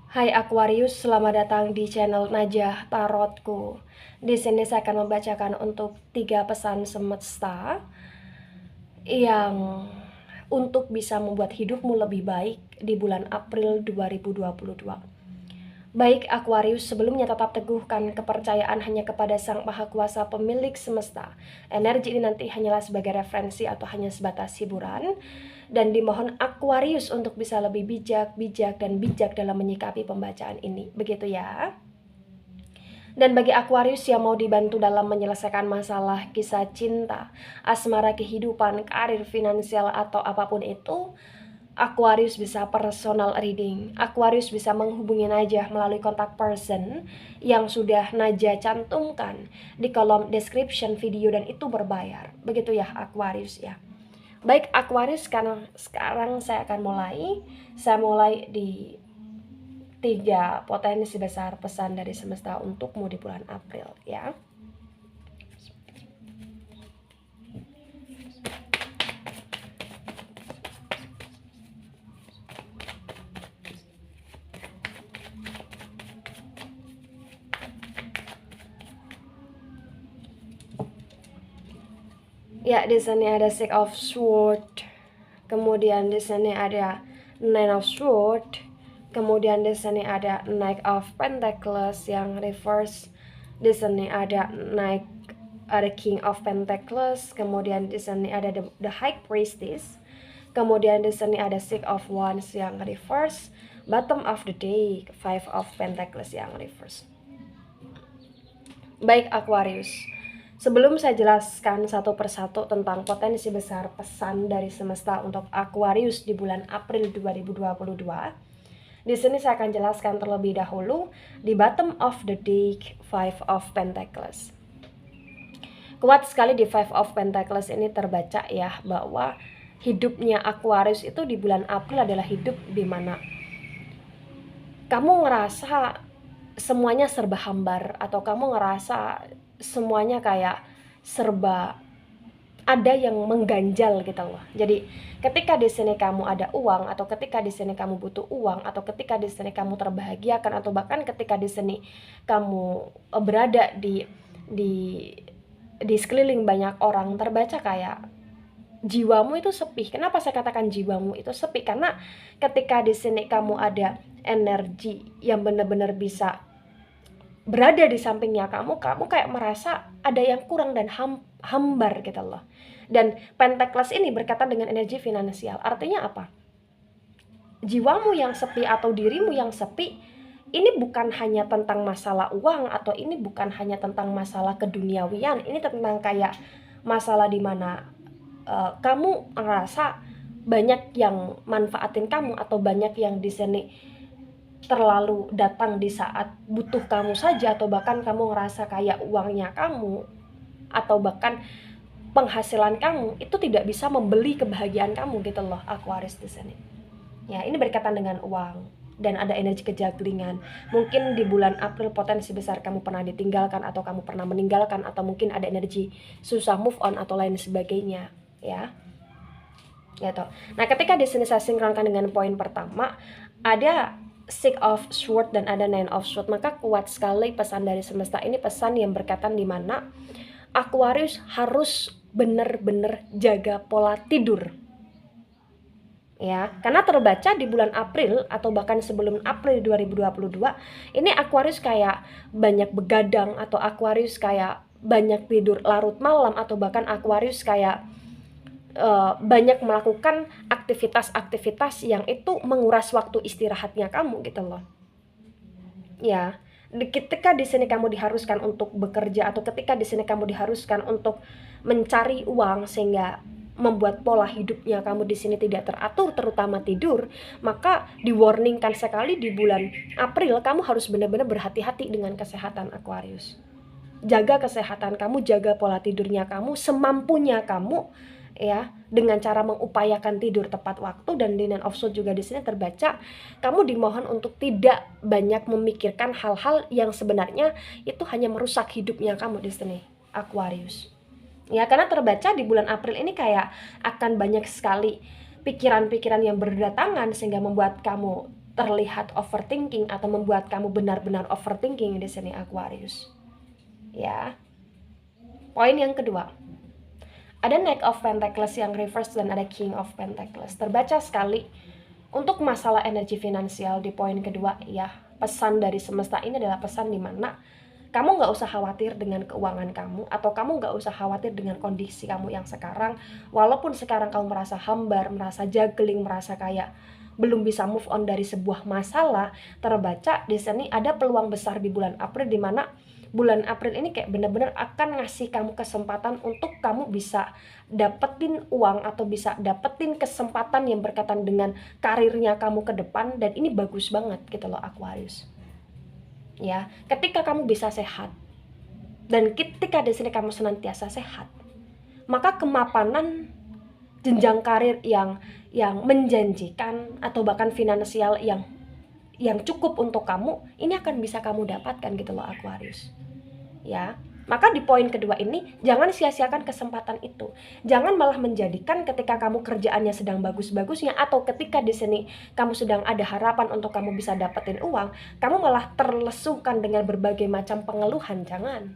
Hai Aquarius, selamat datang di channel Najah Tarotku. Di sini saya akan membacakan untuk 3 pesan semesta yang untuk bisa membuat hidupmu lebih baik di bulan April 2022. Baik Aquarius, sebelumnya tetap teguhkan kepercayaan hanya kepada Sang Maha Kuasa pemilik semesta. Energi ini nanti hanyalah sebagai referensi atau hanya sebatas hiburan. Dan dimohon Aquarius untuk bisa lebih bijak dalam menyikapi pembacaan ini. Begitu ya. Dan bagi Aquarius yang mau dibantu dalam menyelesaikan masalah kisah cinta, asmara kehidupan, karir, finansial, atau apapun itu, Aquarius bisa personal reading. Aquarius bisa menghubungi Najah melalui kontak person yang sudah Najah cantumkan di kolom description video dan itu berbayar. Begitu ya Aquarius ya. Baik Aquarius, sekarang saya akan mulai. Saya mulai di 3 potensi besar pesan dari semesta untukmu di bulan April ya. Ya, di sini ada Six of Swords. Kemudian di sini ada Nine of Swords. Kemudian di sini ada Knight of Pentacles yang reverse. Di sini ada King of Pentacles. Kemudian di sini ada the High Priestess. Kemudian di sini ada Six of Wands yang reverse. Bottom of the day, Five of Pentacles yang reverse. Baik Aquarius, sebelum saya jelaskan satu persatu tentang potensi besar pesan dari semesta untuk Aquarius di bulan April 2022, di sini saya akan jelaskan terlebih dahulu di bottom of the deck, Five of Pentacles. Kuat sekali di Five of Pentacles ini terbaca ya bahwa hidupnya Aquarius itu di bulan April adalah hidup di mana kamu ngerasa semuanya serba hambar, atau kamu ngerasa semuanya kayak serba ada yang mengganjal gitu loh. Jadi ketika di sini kamu ada uang, atau ketika di sini kamu butuh uang, atau ketika di sini kamu terbahagiakan, atau bahkan ketika di sini kamu berada di sekeliling banyak orang, terbaca kayak jiwamu itu sepi. Kenapa saya katakan jiwamu itu sepi? Karena ketika di sini kamu ada energi yang benar-benar bisa berada di sampingnya kamu kayak merasa ada yang kurang dan hambar gitu loh. Dan Pentacles ini berkaitan dengan energi finansial. Artinya apa? Jiwamu yang sepi atau dirimu yang sepi, ini bukan hanya tentang masalah uang, atau ini bukan hanya tentang masalah keduniawian. Ini tentang kayak masalah dimana kamu ngerasa banyak yang manfaatin kamu, atau banyak yang di sini terlalu datang di saat butuh kamu saja, atau bahkan kamu ngerasa kayak uangnya kamu atau bahkan penghasilan kamu itu tidak bisa membeli kebahagiaan kamu gitu loh Aquarius di sini. Ya, ini berkaitan dengan uang dan ada energi kejaglingan. Mungkin di bulan April potensi besar kamu pernah ditinggalkan, atau kamu pernah meninggalkan, atau mungkin ada energi susah move on atau lain sebagainya, ya. Gitu. Nah, ketika di sini saya sinkronkan dengan poin pertama, ada Six of Swords dan ada Nine of Swords, maka kuat sekali pesan dari semesta ini, pesan yang berkaitan di mana Aquarius harus benar-benar jaga pola tidur. Ya, karena terbaca di bulan April atau bahkan sebelum April 2022, ini Aquarius kayak banyak begadang, atau Aquarius kayak banyak tidur larut malam, atau bahkan Aquarius kayak banyak melakukan aktivitas-aktivitas yang itu menguras waktu istirahatnya kamu gitu loh. Ya, ketika di sini kamu diharuskan untuk bekerja, atau ketika di sini kamu diharuskan untuk mencari uang sehingga membuat pola hidupnya kamu di sini tidak teratur, terutama tidur, maka di-warningkan sekali di bulan April kamu harus benar-benar berhati-hati dengan kesehatan Aquarius. Jaga kesehatan kamu, jaga pola tidurnya kamu semampunya kamu, ya, dengan cara mengupayakan tidur tepat waktu. Dan di Nine of Swords juga di sini terbaca kamu dimohon untuk tidak banyak memikirkan hal-hal yang sebenarnya itu hanya merusak hidupnya kamu di sini Aquarius. Ya, karena terbaca di bulan April ini kayak akan banyak sekali pikiran-pikiran yang berdatangan sehingga membuat kamu terlihat overthinking atau membuat kamu benar-benar overthinking di sini Aquarius. Ya. Poin yang kedua. Ada Knight of Pentacles yang reverse dan ada King of Pentacles. Terbaca sekali untuk masalah energi finansial di poin kedua ya. Pesan dari semesta ini adalah pesan dimana kamu nggak usah khawatir dengan keuangan kamu, atau kamu nggak usah khawatir dengan kondisi kamu yang sekarang. Walaupun sekarang kamu merasa hambar, merasa juggling, merasa kayak belum bisa move on dari sebuah masalah, terbaca di sini ada peluang besar di bulan April, di mana bulan April ini kayak bener-bener akan ngasih kamu kesempatan untuk kamu bisa dapetin uang atau bisa dapetin kesempatan yang berkaitan dengan karirnya kamu ke depan, dan ini bagus banget gitu loh Aquarius. Ya, ketika kamu bisa sehat dan ketika di sini kamu senantiasa sehat, maka kemapanan jenjang karir yang menjanjikan atau bahkan finansial yang cukup untuk kamu ini akan bisa kamu dapatkan gitu loh Aquarius. Ya, maka di poin kedua ini jangan sia-siakan kesempatan itu. Jangan malah menjadikan ketika kamu kerjaannya sedang bagus-bagusnya atau ketika di sini kamu sedang ada harapan untuk kamu bisa dapetin uang, kamu malah terlesuhkan dengan berbagai macam pengeluhan. Jangan.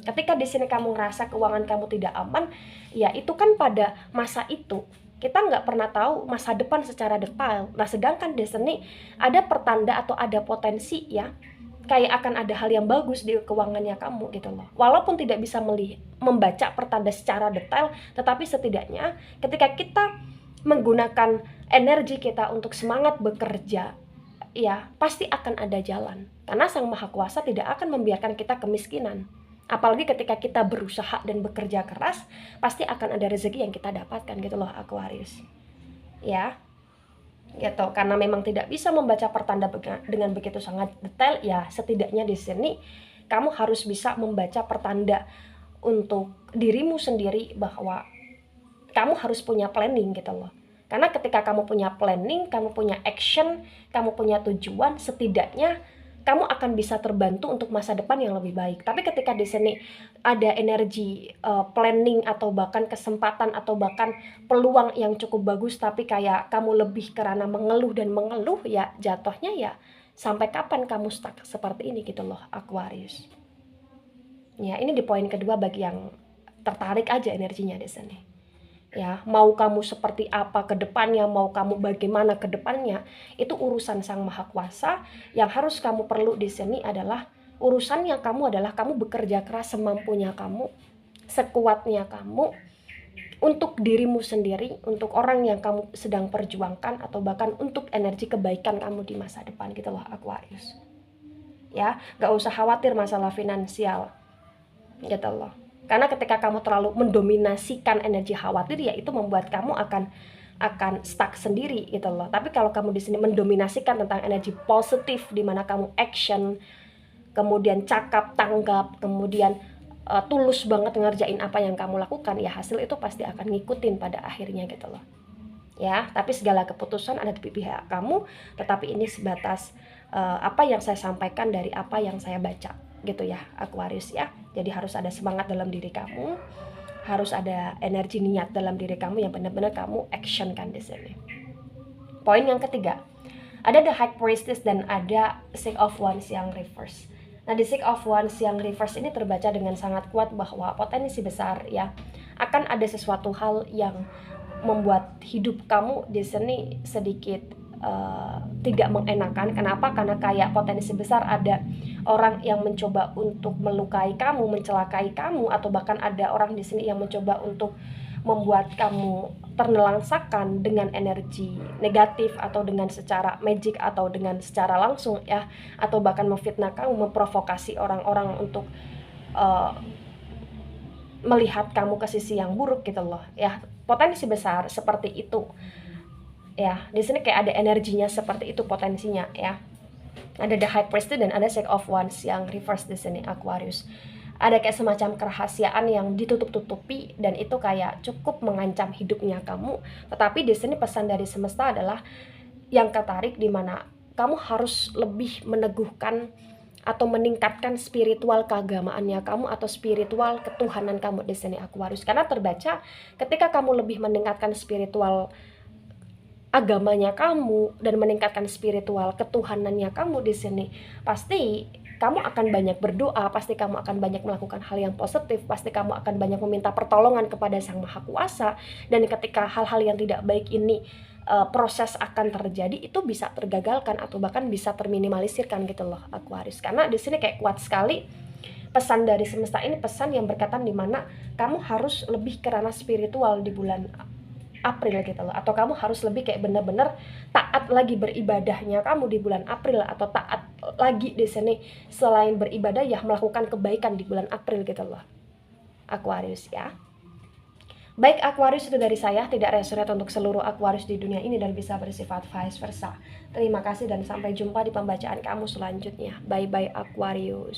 Ketika di sini kamu ngerasa keuangan kamu tidak aman, ya itu kan pada masa itu. Kita nggak pernah tahu masa depan secara detail. Nah, sedangkan di sini ada pertanda atau ada potensi ya, kayak akan ada hal yang bagus di keuangannya kamu gitu loh. Walaupun tidak bisa membaca pertanda secara detail, tetapi setidaknya ketika kita menggunakan energi kita untuk semangat bekerja, ya pasti akan ada jalan. Karena Sang Maha Kuasa tidak akan membiarkan kita kemiskinan. Apalagi ketika kita berusaha dan bekerja keras, pasti akan ada rezeki yang kita dapatkan gitu loh Aquarius. Ya. Gitu, karena memang tidak bisa membaca pertanda dengan begitu sangat detail, ya setidaknya di sini kamu harus bisa membaca pertanda untuk dirimu sendiri bahwa kamu harus punya planning gitu loh. Karena ketika kamu punya planning, kamu punya action, kamu punya tujuan, setidaknya kamu akan bisa terbantu untuk masa depan yang lebih baik. Tapi ketika di sini ada energi planning atau bahkan kesempatan atau bahkan peluang yang cukup bagus, tapi kayak kamu lebih karena mengeluh dan mengeluh, ya jatuhnya ya sampai kapan kamu stuck seperti ini gitu loh Aquarius. Ya, ini di poin kedua bagi yang tertarik aja energinya di sini. Ya, mau kamu seperti apa ke depannya, mau kamu bagaimana ke depannya, itu urusan Sang Maha Kuasa. Yang harus kamu perlu di sini adalah urusannya kamu adalah kamu bekerja keras semampunya kamu, sekuatnya kamu untuk dirimu sendiri, untuk orang yang kamu sedang perjuangkan, atau bahkan untuk energi kebaikan kamu di masa depan gitu loh Aquarius. Ya, gak usah khawatir masalah finansial gitu loh. Karena ketika kamu terlalu mendominasikan energi khawatir, ya itu membuat kamu akan stuck sendiri gitu loh. Tapi kalau kamu di sini mendominasikan tentang energi positif, di mana kamu action, kemudian cakap tanggap, kemudian tulus banget ngerjain apa yang kamu lakukan, ya hasil itu pasti akan ngikutin pada akhirnya gitu loh. Ya, tapi segala keputusan ada di pihak kamu, tetapi ini sebatas apa yang saya sampaikan dari apa yang saya baca gitu ya Aquarius ya. Jadi harus ada semangat dalam diri kamu, harus ada energi niat dalam diri kamu yang benar-benar kamu action kan di sini. Poin yang ketiga, ada the High Priestess dan ada Six of Wands yang reverse. Nah, di Six of Wands yang reverse ini terbaca dengan sangat kuat bahwa potensi besar ya akan ada sesuatu hal yang membuat hidup kamu di sini sedikit tidak mengenakan. Kenapa? Karena kayak potensi besar ada orang yang mencoba untuk melukai kamu, mencelakai kamu, atau bahkan ada orang di sini yang mencoba untuk membuat kamu ternelangsakan dengan energi negatif atau dengan secara magic atau dengan secara langsung ya, atau bahkan memfitnah kamu, memprovokasi orang-orang untuk melihat kamu ke sisi yang buruk gitu loh ya. Potensi besar seperti itu. Ya, di sini kayak ada energinya seperti itu potensinya ya. Ada the High Priestess dan ada Six of Wands yang reverse di sini Aquarius. Ada kayak semacam kerahasiaan yang ditutup-tutupi dan itu kayak cukup mengancam hidupnya kamu. Tetapi di sini pesan dari semesta adalah yang ketarik di mana kamu harus lebih meneguhkan atau meningkatkan spiritual keagamaannya kamu atau spiritual ketuhanan kamu di sini Aquarius. Karena terbaca ketika kamu lebih meningkatkan spiritual agamanya kamu dan meningkatkan spiritual ketuhanannya kamu di sini, pasti kamu akan banyak berdoa, pasti kamu akan banyak melakukan hal yang positif, pasti kamu akan banyak meminta pertolongan kepada Sang Maha Kuasa. Dan ketika hal-hal yang tidak baik ini proses akan terjadi, itu bisa tergagalkan atau bahkan bisa terminimalisirkan gitu loh Aquarius. Karena di sini kayak kuat sekali pesan dari semesta ini, pesan yang berkaitan dimana kamu harus lebih ke ranah spiritual di bulan April gitu loh, atau kamu harus lebih kayak bener-bener taat lagi beribadahnya kamu di bulan April, atau taat lagi di sini selain beribadah ya melakukan kebaikan di bulan April gitu loh Aquarius ya. Baik Aquarius, itu dari saya, tidak resonate untuk seluruh Aquarius di dunia ini dan bisa bersifat vice versa. Terima kasih dan sampai jumpa di pembacaan kamu selanjutnya. Bye bye Aquarius.